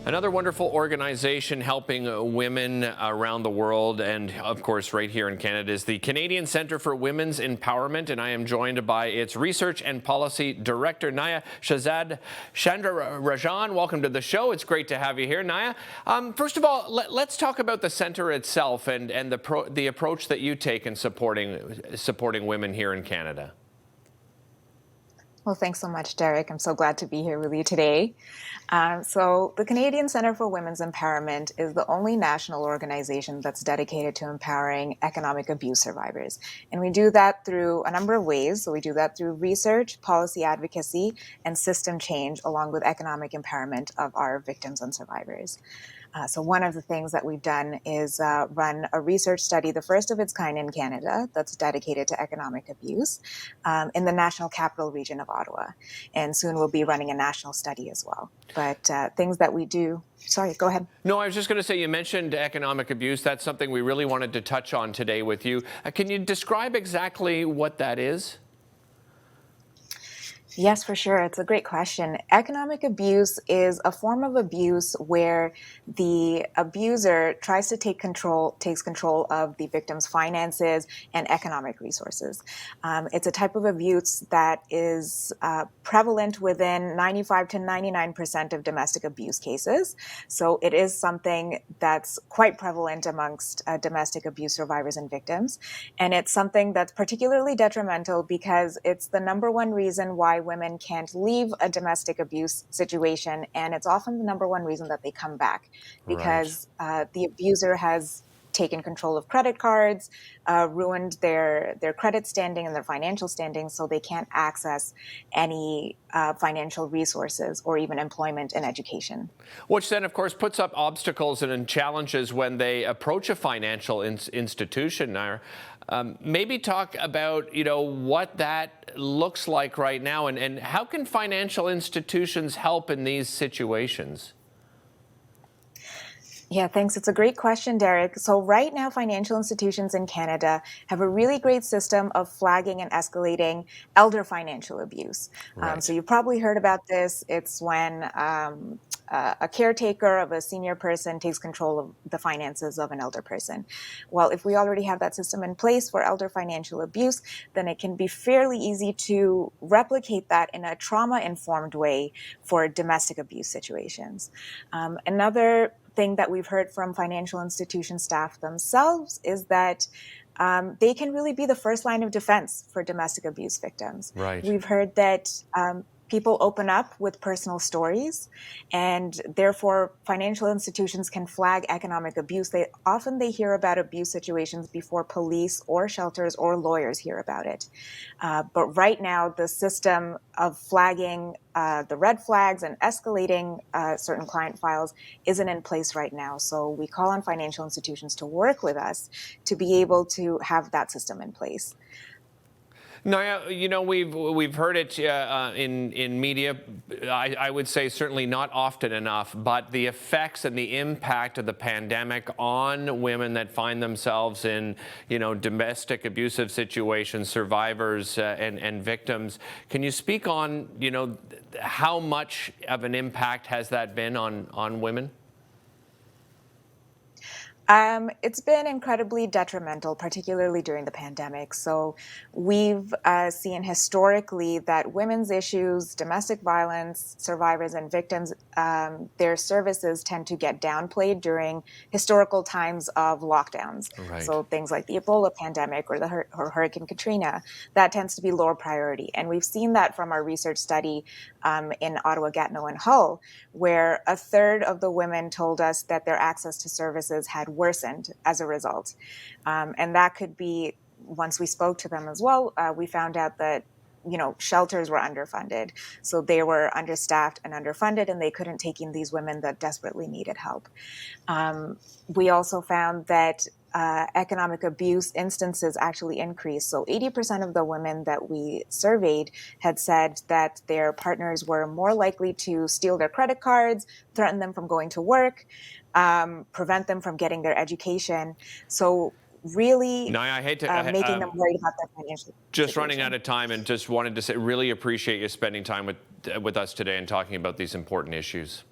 Another wonderful organization helping women around the world, and of course right here in Canada, is the Canadian Centre for Women's Empowerment, and I am joined by its Research and Policy Director, Niha Shahzad Chandrarajan. Welcome to the show. It's great to have you here, Niha. First of all, let's talk about the centre itself and the approach that you take in supporting women here in Canada. Well, thanks so much, Derek. I'm so glad to be here with you today. So the Canadian Centre for Women's Empowerment is the only national organization that's dedicated to empowering economic abuse survivors. And we do that through a number of ways. So we do that through research, policy advocacy, and system change, along with economic empowerment of our victims and survivors. So one of the things that we've done is run a research study, the first of its kind in Canada, that's dedicated to economic abuse in the National Capital Region of Ottawa. And soon we'll be running a national study as well. But things that we do, sorry, go ahead. No, I was just going to say, you mentioned economic abuse. That's something we really wanted to touch on today with you. Can you describe exactly what that is? Yes, for sure. It's a great question. Economic abuse is a form of abuse where the abuser tries to takes control of the victim's finances and economic resources. It's a type of abuse that is prevalent within 95 to 99% of domestic abuse cases. So it is something that's quite prevalent amongst domestic abuse survivors and victims. And it's something that's particularly detrimental because it's the number one reason why women can't leave a domestic abuse situation, and it's often the number one reason that they come back because the abuser has taken control of credit cards, ruined their credit standing and their financial standing, so they can't access any financial resources or even employment and education. Which then, of course, puts up obstacles and challenges when they approach a financial institution. Maybe talk about, what that looks like right now, and how can financial institutions help in these situations? Yeah, thanks. It's a great question, Derek. So right now, financial institutions in Canada have a really great system of flagging and escalating elder financial abuse. Right. So you've probably heard about this. It's when a caretaker of a senior person takes control of the finances of an elder person. Well, if we already have that system in place for elder financial abuse, then it can be fairly easy to replicate that in a trauma-informed way for domestic abuse situations. Another thing that we've heard from financial institution staff themselves is that they can really be the first line of defense for domestic abuse victims. Right. We've heard that people open up with personal stories, and therefore financial institutions can flag economic abuse. They hear about abuse situations before police or shelters or lawyers hear about it. But right now, the system of flagging the red flags and escalating certain client files isn't in place right now. So we call on financial institutions to work with us to be able to have that system in place. No, we've heard it in media. I would say certainly not often enough, but the effects and the impact of the pandemic on women that find themselves in domestic abusive situations, survivors and victims. Can you speak on how much of an impact has that been on women? It's been incredibly detrimental, particularly during the pandemic. So we've seen historically that women's issues, domestic violence survivors and victims, their services tend to get downplayed during historical times of lockdowns. Right. So things like the Ebola pandemic or or Hurricane Katrina, that tends to be lower priority. And we've seen that from our research study in Ottawa, Gatineau, and Hull, where a third of the women told us that their access to services had worsened as a result. And that could be, once we spoke to them as well, we found out that shelters were underfunded. So they were understaffed and underfunded, and they couldn't take in these women that desperately needed help. We also found that economic abuse instances actually increased. So 80% of the women that we surveyed had said that their partners were more likely to steal their credit cards, threaten them from going to work, prevent them from getting their education. So really I hate to making them worried about their financial just situation. running out of time, and just wanted to say really appreciate you spending time with us today and talking about these important issues.